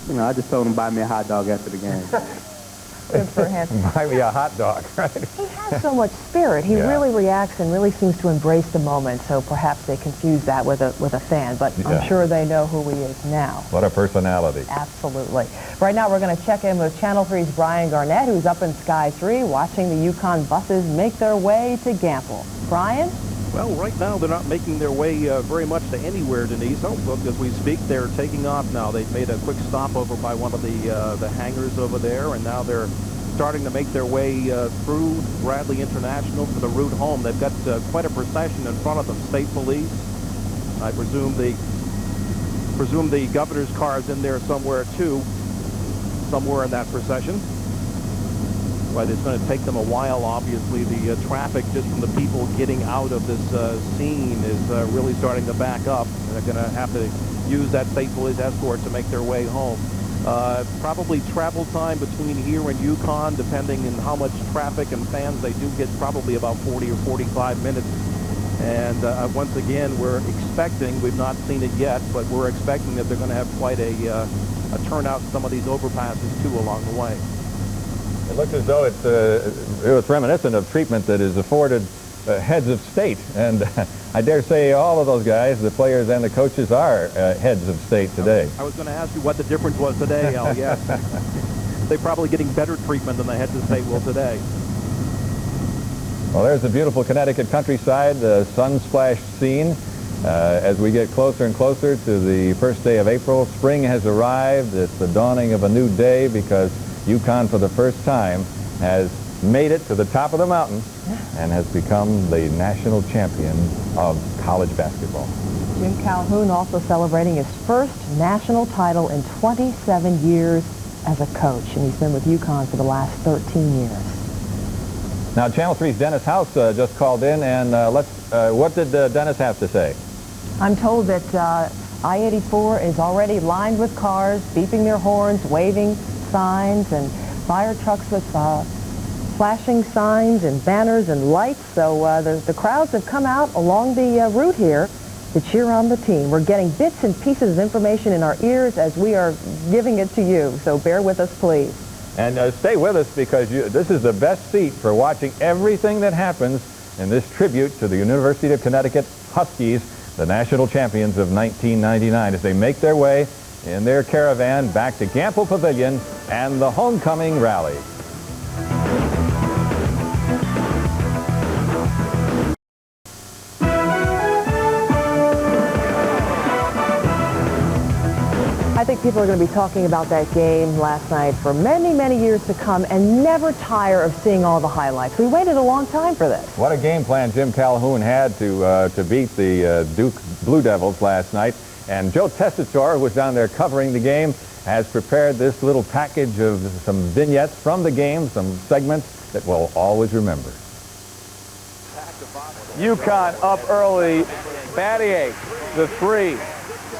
You know, I just told him buy me a hot dog after the game. Good for him. Buy me a hot dog, right? He has so much spirit. He really reacts and really seems to embrace the moment, so perhaps they confuse that with a fan, but I'm sure they know who he is now. What a personality. Absolutely. Right now we're going to check in with Channel 3's Brian Garnett, who's up in Sky 3 watching the UConn buses make their way to Gamble. Brian? Well, right now they're not making their way very much to anywhere, Denise. Oh, look, as we speak, they're taking off now. They've made a quick stop over by one of the hangars over there, and now they're starting to make their way through Bradley International for the route home. They've got quite a procession in front of them. State police. I presume the governor's car is in there somewhere too, somewhere in that procession. But it's going to take them a while, obviously. The traffic just from the people getting out of this scene is really starting to back up. And they're going to have to use that state police escort to make their way home. Probably travel time between here and UConn, depending on how much traffic and fans they do get, probably about 40 or 45 minutes. And once again, we're expecting, we've not seen it yet, but we're expecting that they're going to have quite a turnout in some of these overpasses, too, along the way. It looks as though it was reminiscent of treatment that is afforded heads of state. And I dare say all of those guys, the players and the coaches, are heads of state today. I was going to ask you what the difference was today, Al. Yes. They're probably getting better treatment than the heads of state will today. Well, there's the beautiful Connecticut countryside, the sun-splashed scene. As we get closer and closer to the first day of April, spring has arrived. It's the dawning of a new day because UConn, for the first time, has made it to the top of the mountain and has become the national champion of college basketball. Jim Calhoun also celebrating his first national title in 27 years as a coach, and he's been with UConn for the last 13 years. Now, Channel 3's Dennis House just called in, and what did Dennis have to say? I'm told that I-84 is already lined with cars, beeping their horns, waving signs, and fire trucks with flashing signs and banners and lights. So the crowds have come out along the route here to cheer on the team. We're getting bits and pieces of information in our ears as we are giving it to you. So bear with us, please. And stay with us because this is the best seat for watching everything that happens in this tribute to the University of Connecticut Huskies, the national champions of 1999, as they make their way in their caravan back to Gamble Pavilion and the homecoming rally. I think people are going to be talking about that game last night for many, many years to come and never tire of seeing all the highlights. We waited a long time for this. What a game plan Jim Calhoun had to beat the Duke Blue Devils last night. And Joe Tessitore, who was down there covering the game, has prepared this little package of some vignettes from the game, some segments that we'll always remember. UConn up early. Battier, the three,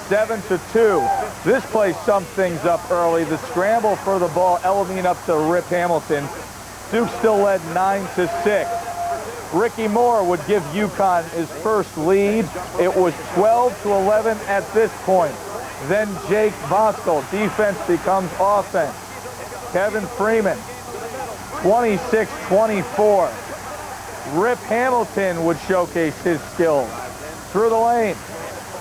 7-2. This place sums things up early. The scramble for the ball, Elamine up to Rip Hamilton. Duke still led 9-6. Ricky Moore would give UConn his first lead. It was 12-11 at this point. Then Jake Voskel, defense becomes offense. Kevin Freeman, 26-24. Rip Hamilton would showcase his skills. Through the lane,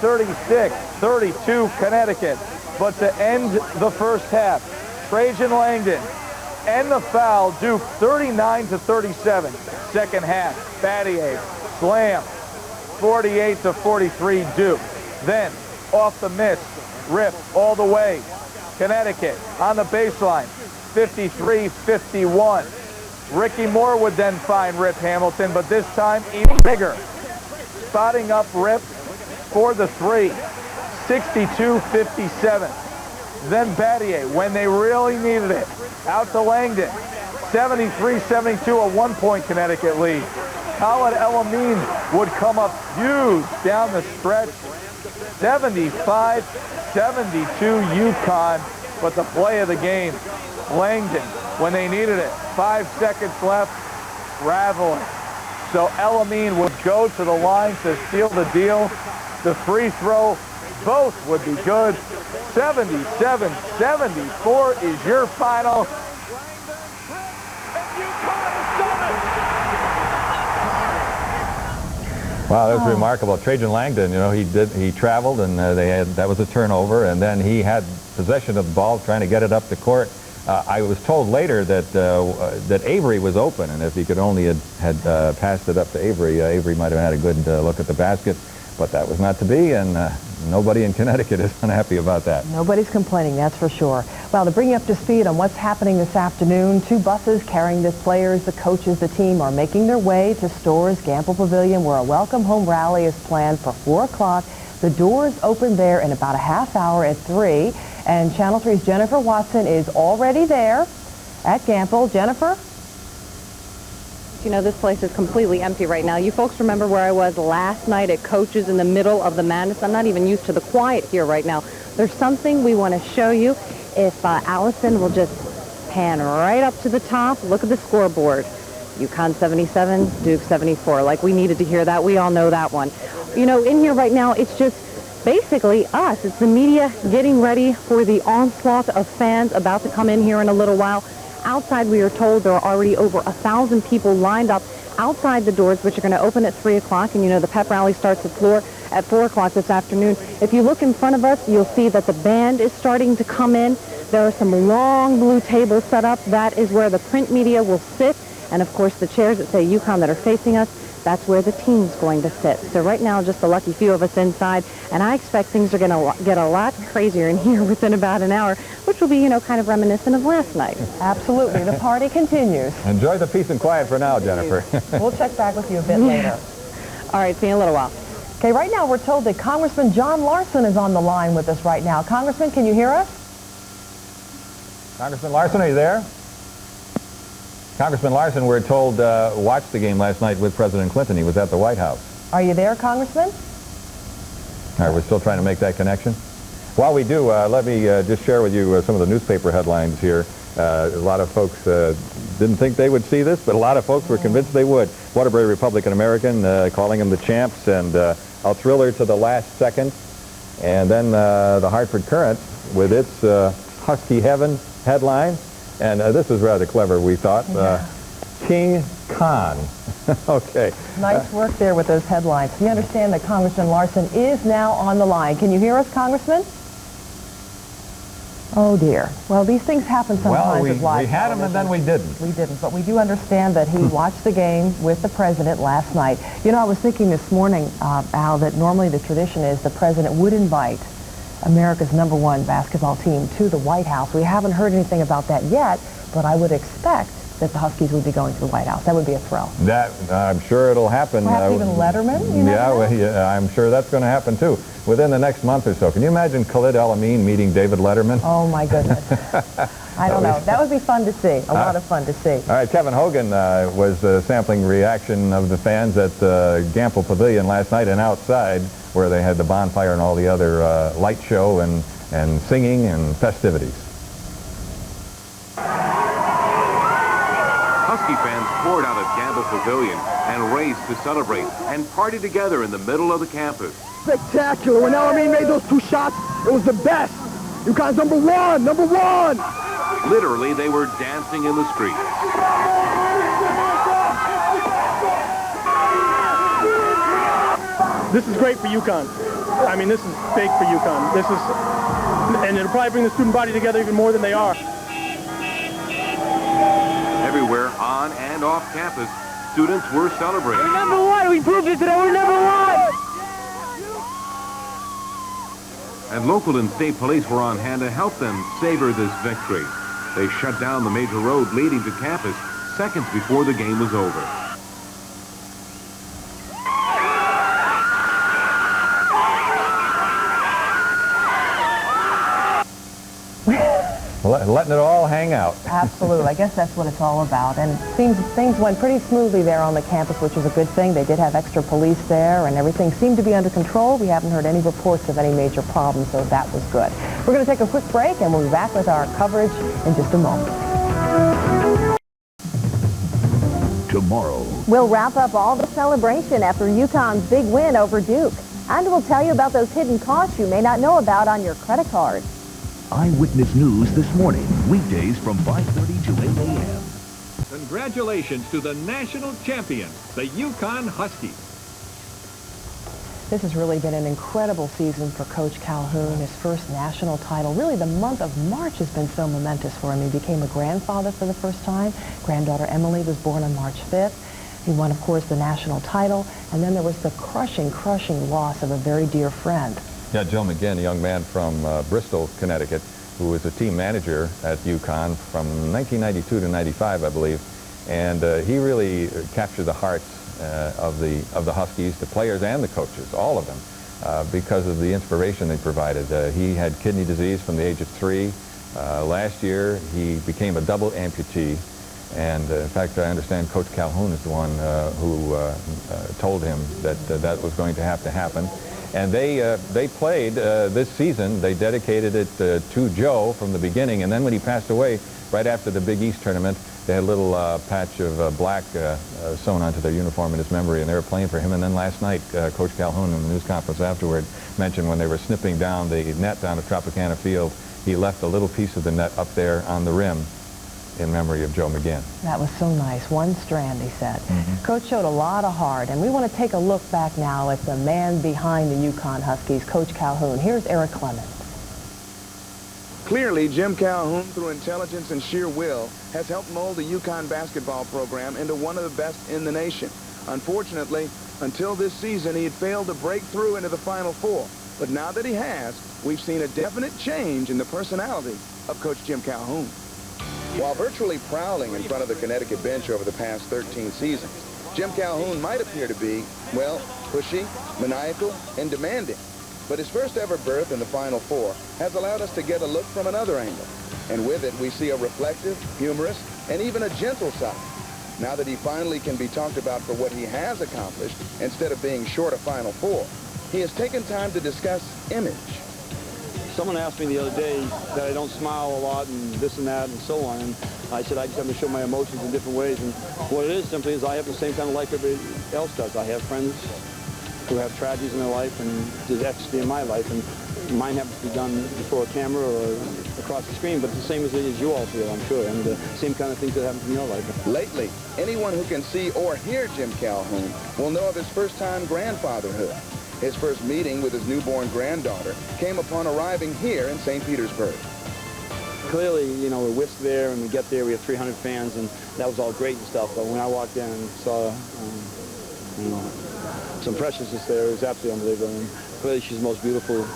36-32 Connecticut. But to end the first half, Trajan Langdon and the foul, Duke 39-37. Second half, Battier, slam, 48-43 Duke. Then off the miss, Rip all the way. Connecticut on the baseline, 53-51. Ricky Moore would then find Rip Hamilton, but this time even bigger. Spotting up Rip for the three, 62-57. Then Battier, when they really needed it, out to Langdon, 73-72, a one-point Connecticut lead. Colin Elamine would come up huge down the stretch, 75-72 UConn, but the play of the game, Langdon, when they needed it, 5 seconds left, raveling. So Elamine would go to the line to seal the deal. The free throw both would be good. 77-74 is your final. Wow, that was remarkable. Trajan Langdon, you know, he traveled, and that was a turnover, and then he had possession of the ball, trying to get it up the court. I was told later that that Avery was open, and if he could only had passed it up to Avery, Avery might have had a good look at the basket, but that was not to be, and nobody in Connecticut is unhappy about that. Nobody's complaining, that's for sure. Well, to bring you up to speed on what's happening this afternoon, 2 buses carrying the players, the coaches, the team are making their way to Storrs Gamble Pavilion, where a welcome home rally is planned for 4 o'clock. The doors open there in about a half hour at 3, and Channel 3's Jennifer Watson is already there at Gamble. Jennifer? You know, this place is completely empty right now. You folks remember where I was last night at Coach's in the middle of the madness? I'm not even used to the quiet here right now. There's something we want to show you. If Allison will just pan right up to the top, look at the scoreboard. UConn 77, Duke 74. Like, we needed to hear that. We all know that one. You know, in here right now, it's just basically us. It's the media getting ready for the onslaught of fans about to come in here in a little while. Outside, we are told there are already over 1,000 people lined up outside the doors, which are going to open at 3 o'clock. And, you know, the pep rally starts at 4 o'clock this afternoon. If you look in front of us, you'll see that the band is starting to come in. There are some long blue tables set up. That is where the print media will sit. And, of course, the chairs that say UConn that are facing us, that's where the team's going to sit. So right now, just a lucky few of us inside, and I expect things are going to get a lot crazier in here within about an hour, which will be, you know, kind of reminiscent of last night. Absolutely. The party continues. Enjoy the peace and quiet for now, Jennifer. We'll check back with you a bit later. All right, see you in a little while. Okay, right now we're told that Congressman John Larson is on the line with us right now. Congressman, can you hear us? Congressman Larson, are you there? Congressman Larson, we're told, watched the game last night with President Clinton. He was at the White House. Are you there, Congressman? All right, we're still trying to make that connection. While we do, let me just share with you some of the newspaper headlines here. A lot of folks didn't think they would see this, but a lot of folks were convinced they would. Waterbury Republican American calling them the champs, and a thriller to the last second. And then the Hartford Courant with its Husky Heaven headline. And this is rather clever, we thought. Yeah. King Khan. Okay. Nice work there with those headlines. We understand that Congressman Larson is now on the line. Can you hear us, Congressman? Oh, dear. Well, these things happen sometimes with live we had him and then we didn't. We didn't, but we do understand that he watched the game with the president last night. You know, I was thinking this morning, Al, that normally the tradition is the president would invite America's #1 basketball team to the White House. We haven't heard anything about that yet, but I would expect that the Huskies would be going to the White House. That would be a thrill. That I'm sure it'll happen. Perhaps even Letterman? Yeah, I'm sure that's going to happen too within the next month or so. Can you imagine Khalid El-Amin meeting David Letterman? Oh my goodness. I don't know. That would be fun to see. A lot of fun to see. All right, Kevin Hogan was sampling reaction of the fans at Gamble Pavilion last night and outside, where they had the bonfire and all the other light show and singing and festivities. Husky fans poured out of Gamble Pavilion and raced to celebrate and party together in the middle of the campus. Spectacular. When El-Amin made those 2 shots, it was the best. UConn's #1, #1. Literally, they were dancing in the streets. This is great for UConn. I mean, this is big for UConn. This is, and it'll probably bring the student body together even more than they are. Everywhere on and off campus, students were celebrating. We're #1. We proved it today. We're #1. And local and state police were on hand to help them savor this victory. They shut down the major road leading to campus seconds before the game was over. Letting it all hang out. Absolutely. I guess that's what it's all about. And it seems things went pretty smoothly there on the campus, which is a good thing. They did have extra police there, and everything seemed to be under control. We haven't heard any reports of any major problems, so that was good. We're going to take a quick break, and we'll be back with our coverage in just a moment. Tomorrow. We'll wrap up all the celebration after UConn's big win over Duke. And we'll tell you about those hidden costs you may not know about on your credit card. Eyewitness News this morning, weekdays from 5:30 to 8 a.m. Congratulations to the national champions, the UConn Huskies. This has really been an incredible season for Coach Calhoun, his first national title. Really, the month of March has been so momentous for him. He became a grandfather for the first time. Granddaughter Emily was born on March 5th. He won, of course, the national title. And then there was the crushing loss of a very dear friend. Yeah, Joe McGinn, a young man from Bristol, Connecticut, who was a team manager at UConn from 1992 to 95, I believe. And he really captured the hearts of the Huskies, the players and the coaches, all of them, because of the inspiration they provided. He had kidney disease from the age of 3. Last year, he became a double amputee. And in fact, I understand Coach Calhoun is the one who told him that that was going to have to happen. And they played this season. They dedicated it to Joe from the beginning. And then when he passed away, right after the Big East tournament, they had a little patch of black sewn onto their uniform in his memory, and they were playing for him. And then last night, Coach Calhoun in the news conference afterward mentioned when they were snipping down the net down at Tropicana Field, he left a little piece of the net up there on the rim in memory of Joe McGinn. That was so nice. One strand, he said. Coach showed a lot of heart, and we want to take a look back now at the man behind the UConn Huskies, Coach Calhoun. Here's Eric Clemens. Clearly, Jim Calhoun, through intelligence and sheer will, has helped mold the UConn basketball program into one of the best in the nation. Unfortunately, until this season, he had failed to break through into the Final Four. But now that he has, we've seen a definite change in the personality of Coach Jim Calhoun. While virtually prowling in front of the Connecticut bench over the past 13 seasons, Jim Calhoun might appear to be, well, pushy, maniacal, and demanding. But his first ever berth in the Final Four has allowed us to get a look from another angle. And with it, we see a reflective, humorous, and even a gentle side. Now that he finally can be talked about for what he has accomplished, instead of being short a Final Four, he has taken time to discuss image. Someone asked me the other day that I don't smile a lot and this and that and so on. And I said I just have to show my emotions in different ways. And what it is simply is I have the same kind of life everybody else does. I have friends who have tragedies in their life and there's ecstasy in my life. And mine happens to be done before a camera or across the screen, but the same as you all feel, I'm sure. And the same kind of things that happen in your life. Lately, anyone who can see or hear Jim Calhoun will know of his first-time grandfatherhood. His first meeting with his newborn granddaughter came upon arriving here in St. Petersburg. Clearly, you know, we're whisked there, and we get there, we have 300 fans, and that was all great and stuff. But when I walked in and saw, you know, some preciousness there, it was absolutely unbelievable. And clearly, she's the most beautiful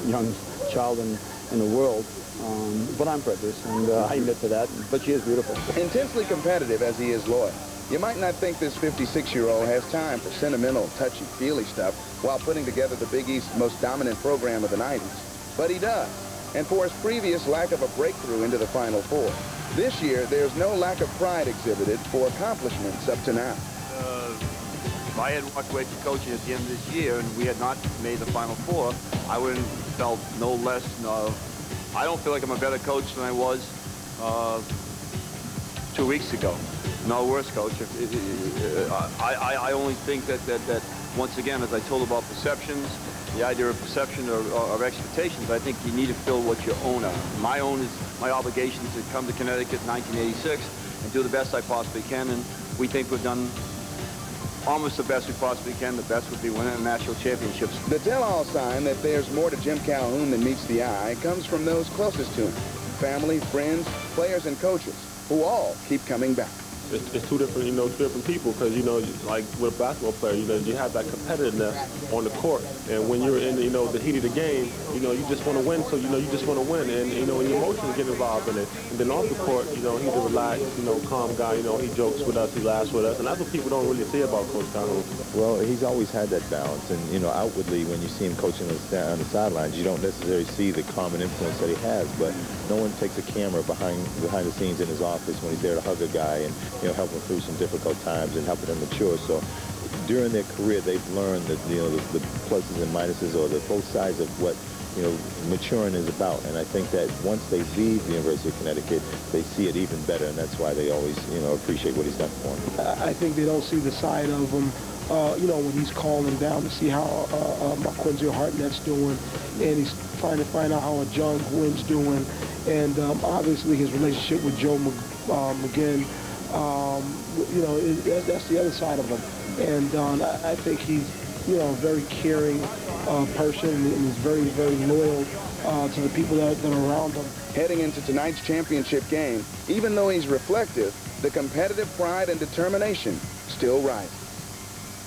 young child in the world. But I'm prejudiced, and I admit to that. But she is beautiful. Intensely competitive as he is loyal, you might not think this 56-year-old has time for sentimental, touchy-feely stuff while putting together the Big East's most dominant program of the 90s. But he does. And for his previous lack of a breakthrough into the Final Four, this year there's no lack of pride exhibited for accomplishments up to now. If I had walked away from coaching at the end of this year and we had not made the Final Four, I would have felt no less. I don't feel like I'm a better coach than I was 2 weeks ago. No worse, coach. I only think that once again, as I told about perceptions, the idea of perception or expectations, I think you need to fill what you own are. My own is my obligation to come to Connecticut in 1986 and do the best I possibly can, and we think we've done almost the best we possibly can. The best would be winning the national championships. The tell-all sign that there's more to Jim Calhoun than meets the eye comes from those closest to him. Family, friends, players, and coaches, who all keep coming back. It's two different, different people, because, like with a basketball player, you have that competitiveness on the court. And when you're in, the heat of the game, you just want to win, so, you just want to win. And, and your emotions get involved in it. And then off the court, he's a relaxed, calm guy. He jokes with us, he laughs with us. And that's what people don't really see about Coach Calhoun. Well, he's always had that balance. And, outwardly, when you see him coaching on the sidelines, you don't necessarily see the calm and influence that he has. But no one takes a camera behind the scenes in his office when he's there to hug a guy and, help them through some difficult times and helping them mature. So during their career, they've learned that, the pluses and minuses, or the both sides of what maturing is about. And I think that once they leave the University of Connecticut, they see it even better, and that's why they always, appreciate what he's done for them. I think they don't see the side of him, when he's calling down to see how Quincy Hartnett's doing, and he's trying to find out how John Gwynn's doing, and obviously his relationship with Joe McGinn, that's the other side of him. And I think he's, a very caring person, and he's very, very loyal to the people that are around him. Heading into tonight's championship game, even though he's reflective, the competitive pride and determination still rise.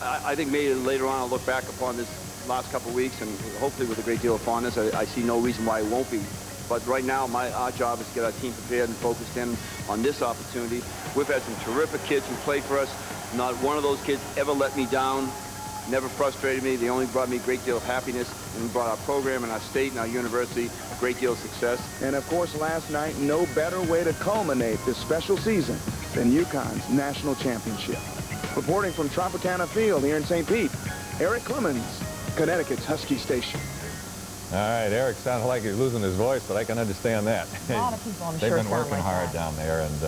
I think maybe later on I'll look back upon this last couple of weeks and hopefully with a great deal of fondness. I see no reason why it won't be. But right now, our job is to get our team prepared and focused in on this opportunity. We've had some terrific kids who played for us. Not one of those kids ever let me down, never frustrated me. They only brought me a great deal of happiness, and we brought our program and our state and our university a great deal of success. And of course, last night, no better way to culminate this special season than UConn's national championship. Reporting from Tropicana Field here in St. Pete, Eric Clemens, Connecticut's Husky Station. All right, Eric sounded like he's losing his voice, but I can understand that. A lot of people, I'm They've sure, been working like hard that. down there, and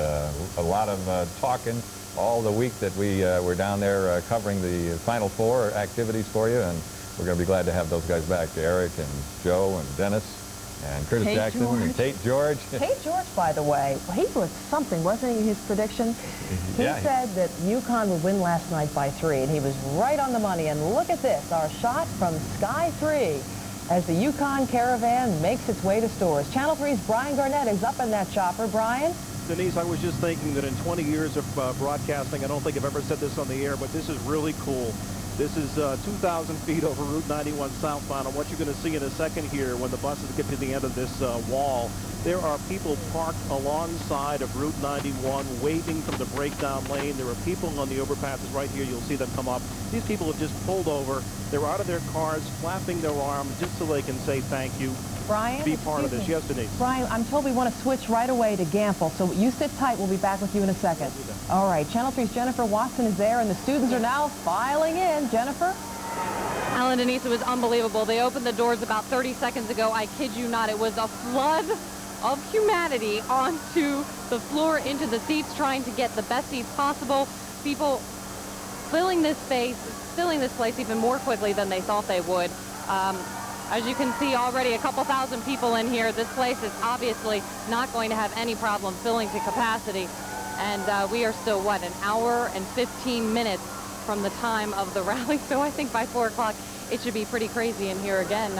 a lot of talking all the week that we were down there covering the Final Four activities for you, and we're going to be glad to have those guys back, Eric and Joe and Dennis and Curtis Tate Jackson George. and Tate George. Tate George, by the way, he was something, wasn't he, his prediction? He Yeah, said that UConn would win last night by 3, and he was right on the money. And look at this, our shot from Sky 3 as the UConn Caravan makes its way to stores. Channel 3's Brian Garnett is up in that chopper. Brian? Denise, I was just thinking that in 20 years of broadcasting, I don't think I've ever said this on the air, but this is really cool. This is 2,000 feet over Route 91 southbound, and what you're going to see in a second here when the buses get to the end of this wall, there are people parked alongside of Route 91 waving from the breakdown lane. There are people on the overpasses right here. You'll see them come up. These people have just pulled over. They're out of their cars, flapping their arms just so they can say thank you. Brian, be part of this. Yes, Denise. Brian, I'm told we want to switch right away to Gampel, so you sit tight. We'll be back with you in a second. All right, Channel 3's Jennifer Watson is there, and the students are now filing in. Jennifer? Alan, Denise, it was unbelievable. They opened the doors about 30 seconds ago. I kid you not. It was a flood of humanity onto the floor, into the seats, trying to get the best seats possible. People filling this place even more quickly than they thought they would. As you can see already, a couple thousand people in here. This place is obviously not going to have any problem filling to capacity. And we are still, what, an hour and 15 minutes from the time of the rally. So I think by 4 o'clock, it should be pretty crazy in here again.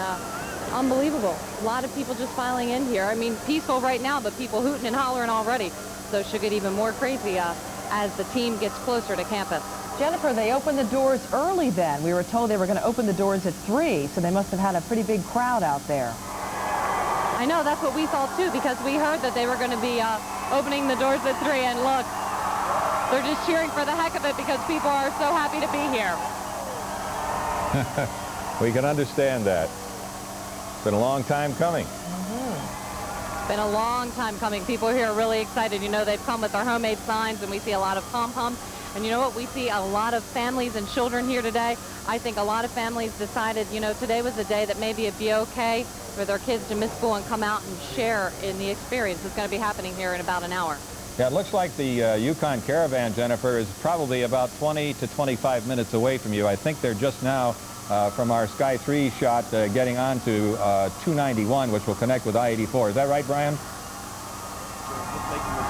Unbelievable. A lot of people just filing in here. I mean, peaceful right now, but people hooting and hollering already. So it should get even more crazy as the team gets closer to campus. Jennifer, they opened the doors early then. We were told they were going to open the doors at 3, so they must have had a pretty big crowd out there. I know, that's what we thought too, because we heard that they were going to be opening the doors at 3, and look, they're just cheering for the heck of it because people are so happy to be here. We can understand that. It's been a long time coming. Been a long time coming. People here are really excited. You know, they've come with their homemade signs, and we see a lot of pom-poms. And you know what? We see a lot of families and children here today. I think a lot of families decided, you know, today was the day that maybe it'd be okay for their kids to miss school and come out and share in the experience that's going to be happening here in about an hour. Yeah, it looks like the UConn Caravan, Jennifer, is probably about 20 to 25 minutes away from you. I think they're just now, from our Sky 3 shot, getting on to 291, which will connect with I-84. Is that right, Brian?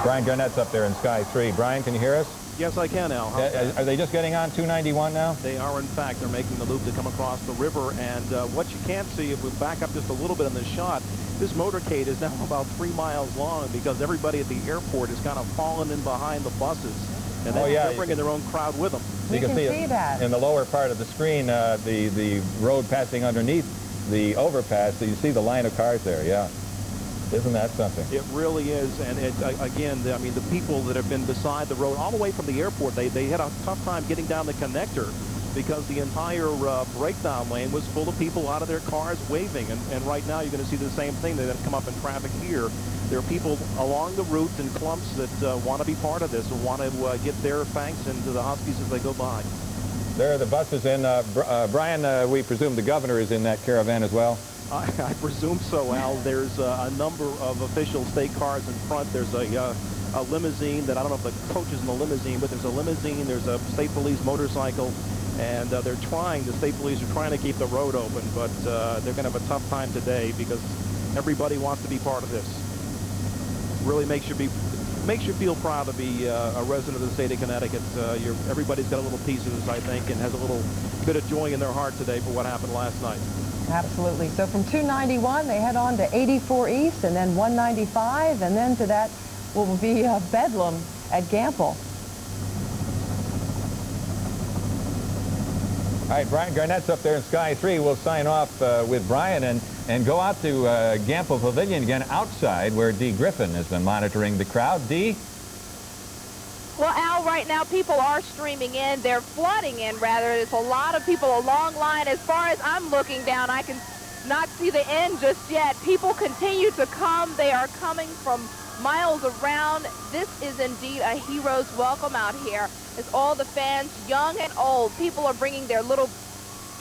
Brian Garnett's up there in Sky 3. Brian, can you hear us? Yes, I can, Al. Are they just getting on 291 now? They are, in fact. They're making the loop to come across the river. And what you can't see, if we back up just a little bit in this shot, this motorcade is now about 3 miles long because everybody at the airport has kind of fallen in behind the buses. And they're bringing their own crowd with them. You can see that. In the lower part of the screen, the road passing underneath the overpass, so you see the line of cars there, yeah. Isn't that something? It really is. And again, I mean, the people that have been beside the road all the way from the airport, they had a tough time getting down the connector because the entire breakdown lane was full of people out of their cars waving. And right now you're going to see the same thing. They're going to come up in traffic here. There are people along the route in clumps that want to be part of this and want to get their thanks into the Huskies as they go by. There are the buses in. Brian, we presume the governor is in that caravan as well? I presume so, Al. There's a number of official state cars in front. There's a limousine that I don't know if the coach is in the limousine, but there's a limousine. There's a state police motorcycle, and the state police are trying to keep the road open, but they're going to have a tough time today because everybody wants to be part of this. Really makes you feel proud to be a resident of the state of Connecticut. Everybody's got a little piece of this, I think, and has a little bit of joy in their heart today for what happened last night. Absolutely. So from 291, they head on to 84 East, and then 195, and then to that will be Bedlam at Gamble. All right, Brian Garnett's up there in Sky 3. We'll sign off with Brian and go out to Gamble Pavilion again outside where Dee Griffin has been monitoring the crowd. Dee? Well, Al, right now people are streaming in. They're flooding in, rather. There's a lot of people, a long line. As far as I'm looking down, I can not see the end just yet. People continue to come. They are coming from miles around. This is indeed a hero's welcome out here. As all the fans, young and old, people are bringing their little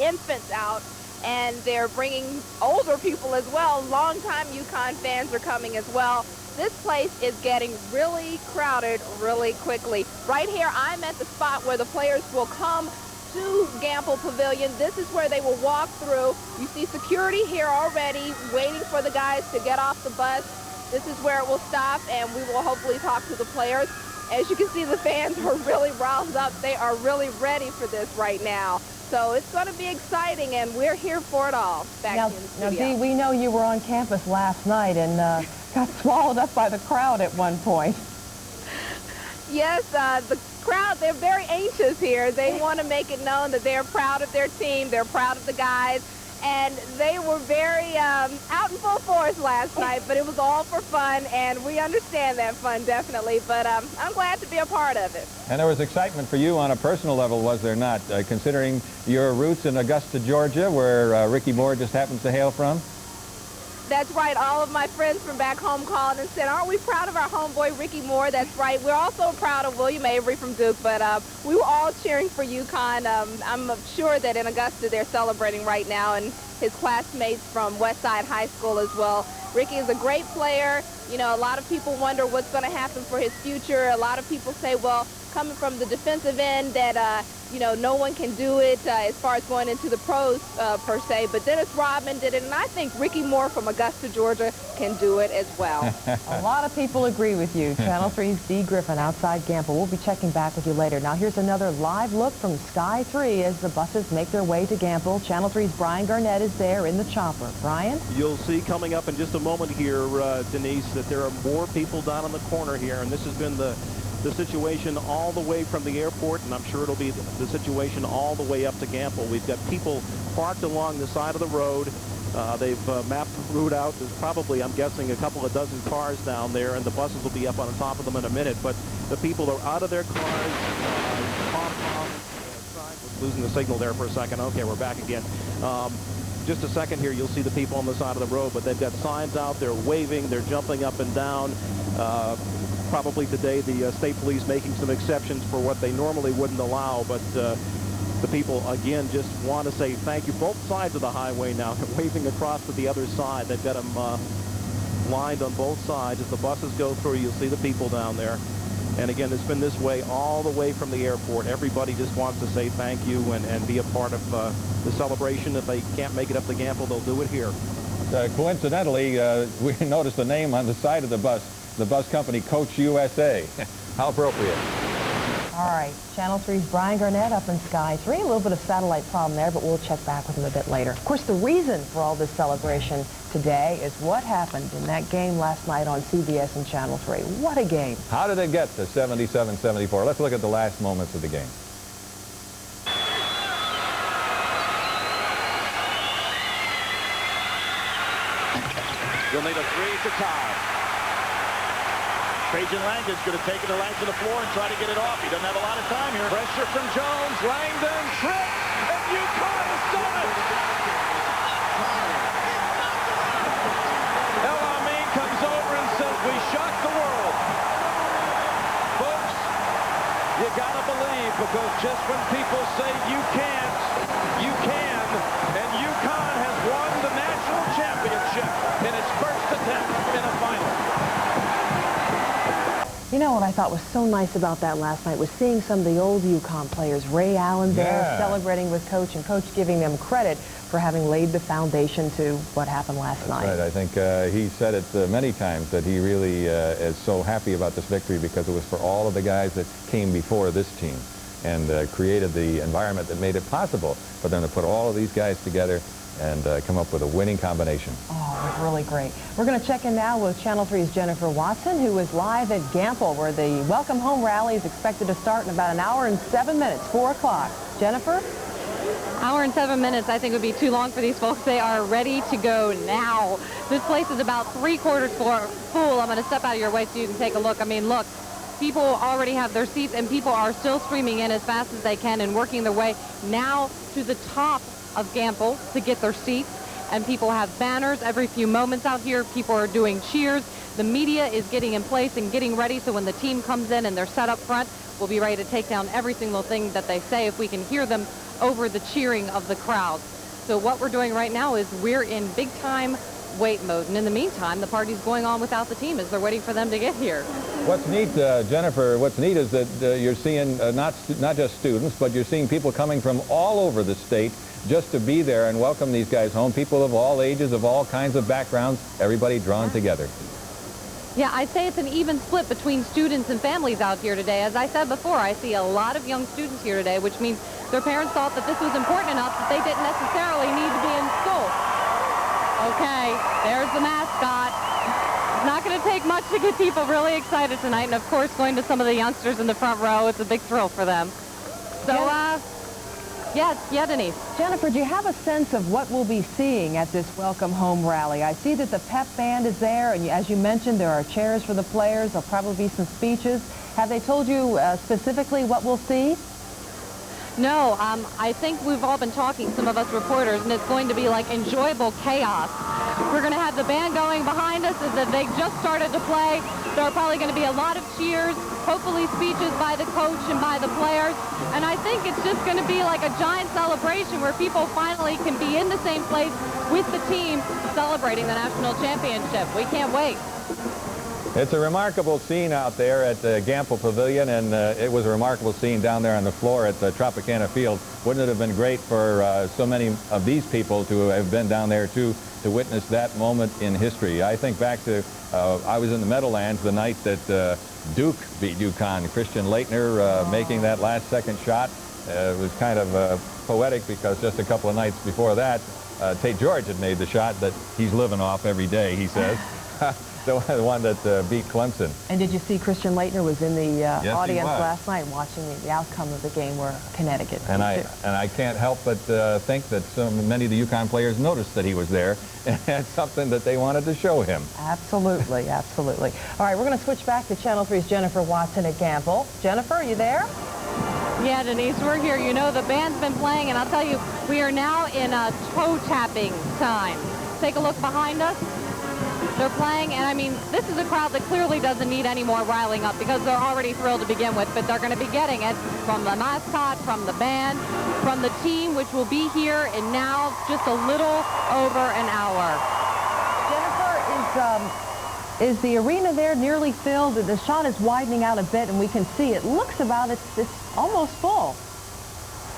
infants out, and they're bringing older people as well. Longtime UConn fans are coming as well. This place is getting really crowded really quickly. Right here, I'm at the spot where the players will come to Gamble Pavilion. This is where they will walk through. You see security here already waiting for the guys to get off the bus. This is where it will stop, and we will hopefully talk to the players. As you can see, the fans are really riled up. They are really ready for this right now. So it's going to be exciting, and we're here for it all. Back in the studio. Now, Dee, we know you were on campus last night and got swallowed up by the crowd at one point. Yes, the crowd, they're very anxious here. They want to make it known that they're proud of their team. They're proud of the guys. And they were very out in full force last night, but it was all for fun, and we understand that fun, definitely. But I'm glad to be a part of it. And there was excitement for you on a personal level, was there not, considering your roots in Augusta, Georgia, where Ricky Moore just happens to hail from? That's right. All of my friends from back home called and said, aren't we proud of our homeboy Ricky Moore? That's right. We're also proud of William Avery from Duke, but we were all cheering for UConn. I'm sure that in Augusta they're celebrating right now, and his classmates from Westside High School as well. Ricky is a great player. You know, a lot of people wonder what's going to happen for his future. A lot of people say, well, coming from the defensive end that, you know, no one can do it as far as going into the pros per se. But Dennis Rodman did it, and I think Ricky Moore from Augusta, Georgia can do it as well. A lot of people agree with you. Channel 3's Dee Griffin outside Gamble. We'll be checking back with you later. Now here's another live look from Sky 3 as the buses make their way to Gamble. Channel 3's Brian Garnett is there in the chopper. Brian? You'll see coming up in just a moment here, Denise, that there are more people down in the corner here, and this has been the situation all the way from the airport, and I'm sure it'll be the situation all the way up to Gamble. We've got people parked along the side of the road. They've mapped the route out. There's probably, I'm guessing, a couple of dozen cars down there, and the buses will be up on top of them in a minute. But the people are out of their cars. Losing the signal there for a second. Okay, we're back again. Just a second here, you'll see the people on the side of the road, but they've got signs out. They're waving. They're jumping up and down. Probably today the state police making some exceptions for what they normally wouldn't allow, but the people, again, just want to say thank you. Both sides of the highway now, they're waving across to the other side. They've got them lined on both sides. As the buses go through, you'll see the people down there. And again, it's been this way all the way from the airport. Everybody just wants to say thank you and be a part of the celebration. If they can't make it up to Gamble, they'll do it here. Coincidentally, we noticed the name on the side of the bus company, Coach USA. How appropriate. All right, Channel 3's Brian Garnett up in Sky 3. A little bit of satellite problem there, but we'll check back with him a bit later. Of course, the reason for all this celebration today is what happened in that game last night on CBS and Channel 3. What a game. How did it get to 77-74? Let's look at the last moments of the game. You'll need a three to tie. Trajan Langdon's going to take it to the floor and try to get it off. He doesn't have a lot of time here. Pressure from Jones. Langdon tripped, and UConn has done it. El Amin comes over and says, we shocked the world. Folks, you got to believe, because just when people say you can't, you can. And UConn has won the national championship. You know what I thought was so nice about that last night was seeing some of the old UConn players, Ray Allen there, celebrating with Coach, and Coach giving them credit for having laid the foundation to what happened last night. Right. I think he said it many times that he really is so happy about this victory because it was for all of the guys that came before this team and created the environment that made it possible for them to put all of these guys together and come up with a winning combination. Oh, it was really great. We're going to check in now with Channel 3's Jennifer Watson, who is live at Gamble, where the Welcome Home rally is expected to start in about an hour and 7 minutes, 4 o'clock. Jennifer? Hour and 7 minutes, I think, would be too long for these folks. They are ready to go now. This place is about 3/4 full. I'm going to step out of your way so you can take a look. I mean, look, people already have their seats, and people are still streaming in as fast as they can and working their way now to the top of Gamble to get their seats. And people have banners every few moments out here. People are doing cheers. The media is getting in place and getting ready, so when the team comes in and they're set up front, we'll be ready to take down every single thing that they say if we can hear them over the cheering of the crowd. So what we're doing right now is we're in big-time wait mode. And in the meantime, the party's going on without the team as they're waiting for them to get here. What's neat, Jennifer, what's neat is that you're seeing not just students, but you're seeing people coming from all over the state just to be there and welcome these guys home. People of all ages, of all kinds of backgrounds, everybody drawn together. Yeah, I'd say it's an even split between students and families out here today. As I said before, I see a lot of young students here today, which means their parents thought that this was important enough that they didn't necessarily need to be in school. Okay, there's the mascot. It's not going to take much to get people really excited tonight. And, of course, going to some of the youngsters in the front row, it's a big thrill for them. So, yeah, Denise. Jennifer, do you have a sense of what we'll be seeing at this Welcome Home rally? I see that the pep band is there, and as you mentioned, there are chairs for the players. There'll probably be some speeches. Have they told you specifically what we'll see? No, I think we've all been talking, some of us reporters, and it's going to be like enjoyable chaos. We're going to have the band going behind us as they just started to play. There are probably going to be a lot of cheers, hopefully speeches by the coach and by the players. And I think it's just going to be like a giant celebration where people finally can be in the same place with the team celebrating the national championship. We can't wait. It's a remarkable scene out there at the Gamble Pavilion, and it was a remarkable scene down there on the floor at the Tropicana Field. Wouldn't it have been great for so many of these people to have been down there too, to witness that moment in history? I think back to, I was in the Meadowlands the night that Duke beat UConn. Christian Laettner making that last-second shot. It was kind of poetic because just a couple of nights before that, Tate George had made the shot that he's living off every day, he says. The one that beat Clemson. And did you see Christian Laettner was in the Yes, audience last night watching the outcome of the game where Connecticut. And I can't help but think that so many of the UConn players noticed that he was there, and that's something that they wanted to show him. Absolutely, absolutely. All right, we're going to switch back to Channel 3's Jennifer Watson at Gamble. Jennifer, are you there? Yeah, Denise, we're here. You know, the band's been playing, and I'll tell you, we are now in a toe-tapping time. Take a look behind us. They're playing, and I mean, this is a crowd that clearly doesn't need any more riling up because they're already thrilled to begin with, but they're going to be getting it from the mascot, from the band, from the team, which will be here in now just a little over an hour. Jennifer, is the arena there nearly filled? The shot is widening out a bit, and we can see it looks about it's almost full.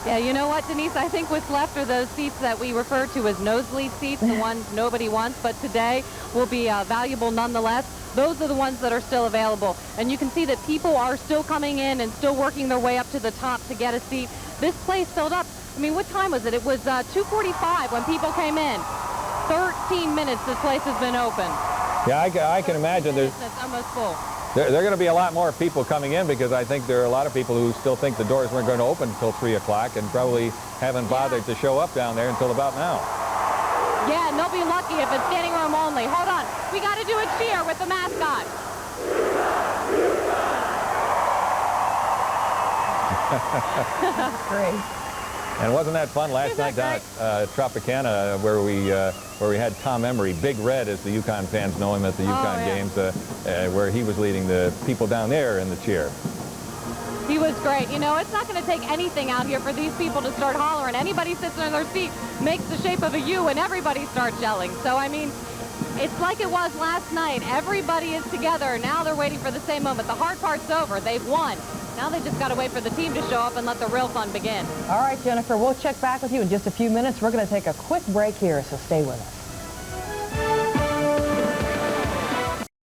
Yeah, you know what, Denise? I think what's left are those seats that we refer to as nosebleed seats, the ones nobody wants, but today will be valuable nonetheless. Those are the ones that are still available. And you can see that people are still coming in and still working their way up to the top to get a seat. This place filled up. I mean, what time was it? It was 2:45 when people came in. 13 minutes this place has been open. Yeah, I can imagine there's almost full. There are going to be a lot more people coming in because I think there are a lot of people who still think the doors weren't going to open until 3 o'clock and probably haven't bothered to show up down there until about now. Yeah, and they'll be lucky if it's standing room only. Hold on. We got to do a cheer with the mascot. Great. And wasn't that fun last night down at Tropicana where we had Tom Emery, Big Red as the UConn fans know him at the UConn games, where he was leading the people down there in the cheer. He was great. You know, it's not going to take anything out here for these people to start hollering. Anybody sits in their seat makes the shape of a U and everybody starts yelling. So, I mean, It's like it was last night. Everybody is together. Now they're waiting for the same moment. The hard part's over. They've won. Now they just got to wait for the team to show up and let the real fun begin. All right, Jennifer, we'll check back with you in just a few minutes. We're going to take a quick break here, so stay with us.